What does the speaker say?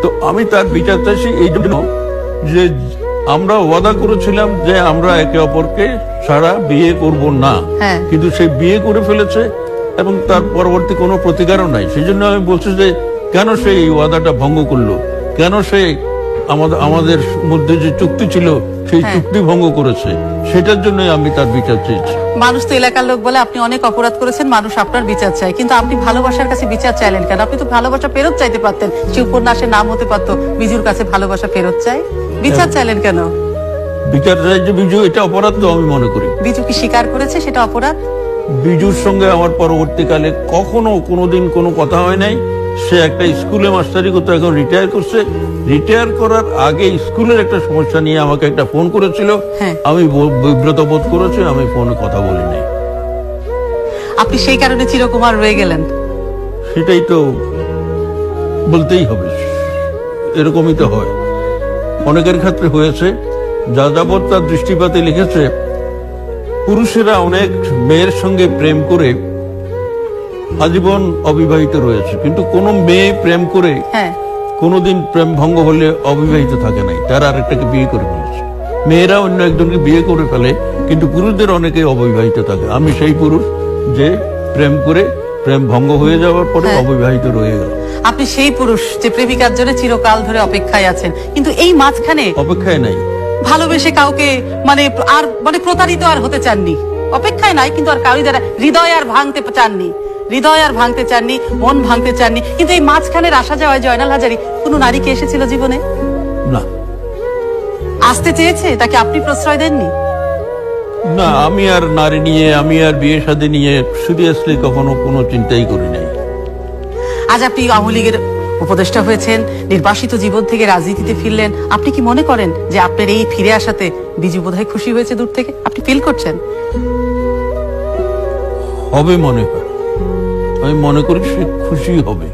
তো আমি তার বিচার চাইছি এই জন্য যে আমরা ওয়াদা করেছিলাম যে আমরা একে অপরকে ছাড়া বিয়ে করব না, কিন্তু সে বিয়ে করে ফেলেছে এবং তার পরবর্তী কোনো প্রতিকারও নাই। সেই জন্য আমি বলছি যে কেন সে এই ওয়াদাটা ভঙ্গ করলো, কেন সে আমাদের মধ্যে যে চুক্তি ছিল সেই চুক্তি ভঙ্গ করেছে, সেটার জন্য আমি তার বিচার চেয়েছি। মানুষ তো এলাকার লোক বলে আপনি অনেক অপরাধ করেছেন, মানুষ আপনার বিচার চায়, কিন্তু আপনি ভালোবাসার কাছে বিচার চাইলেন কেন? আপনি তো ভালোবাসা ফেরত চাইতে পারতেন, যে উপন্যাসের নাম হতে পারতো বিজুর কাছে ভালোবাসা ফেরত চাই। বিচার চাইলেন কেন? বিচার চাই যে বিজু এটা অপরাধ তো আমি মনে করি। বিজু কি স্বীকার করেছে সেটা অপরাধ? বিজুর সঙ্গে আমার পরবর্তীকালে কখনো কোনোদিন কোনো কথা হয় নাই। সে একটা স্কুলে মাস্টারি করতো, এখন রিটায়ার করছে। রিটায়ার করার আগে স্কুলের একটা সমস্যা নিয়ে আমাকে একটা ফোন করেছিল, আমি বিব্রত বোধ করেছি, আমি ফোনে কথা বলি নাই। আপনি সেই কারণে চিরকুমার রয়ে গেলেন? সেটাই তো বলতেই হবে, এরকমই তো হয়, অনেকের ক্ষেত্রে হয়েছে। যাযাবর তার দৃষ্টিপাতে লিখেছে পুরুষেরা অনেক মেয়ের সঙ্গে প্রেম করে আজীবন অবিবাহিত রয়েছে, কিন্তু কোন মেয়ে প্রেম করে কোনোদিন প্রেম ভঙ্গ হলে অবিবাহিত থাকে নাই, তারা আরেকটাকে বিয়ে করে ফেলেছে। মেয়েরা অন্য একজনকে বিয়ে করে ফেলে, কিন্তু পুরুষদের অনেকে অবিবাহিত থাকে। আমি সেই পুরুষ যে প্রেম করে প্রেম ভঙ্গ হয়ে যাওয়ার পরে অবিবাহিত রয়ে গেল। আপনি সেই পুরুষ যে প্রেমিকার জন্য চিরকাল ধরে অপেক্ষায় আছেন, কিন্তু এই মাঝখানে অপেক্ষায় নাই, ভালোবেসে কাউকে মানে প্রতারিত আর হতে চাননি, অপেক্ষায় নাই, কিন্তু আর কারোর দ্বারা হৃদয় আর ভাঙতে চাননি, মন ভাঙতে চাননি। কিন্তু এই মাঝখানের আসা যাওয়ায় জয়নাল হাজারী কোনো নারীকে এসেছিল জীবনে? না। আসতে চেয়েছে, তাকে আপনি প্রশ্রয় দেননি? না, আমি আর নারী নিয়ে, আমি আর বিয়ে শাদী নিয়ে সিরিয়াসলি কখনো কোনো চিন্তাই করি নাই। আজ আপনি আওয়ামী লীগের উপদেষ্টা হয়েছেন, নির্বাসিত জীবন থেকে রাজনীতিতে ফিরলেন, আপনি কি মনে করেন যে আপনার এই ফিরে আসাতে বিজু বোধহয় খুশি হয়েছে? দূর থেকে আপনি ফিল করছেন? হবে মনে হয়, আমি মনে করি সে খুশি হবে।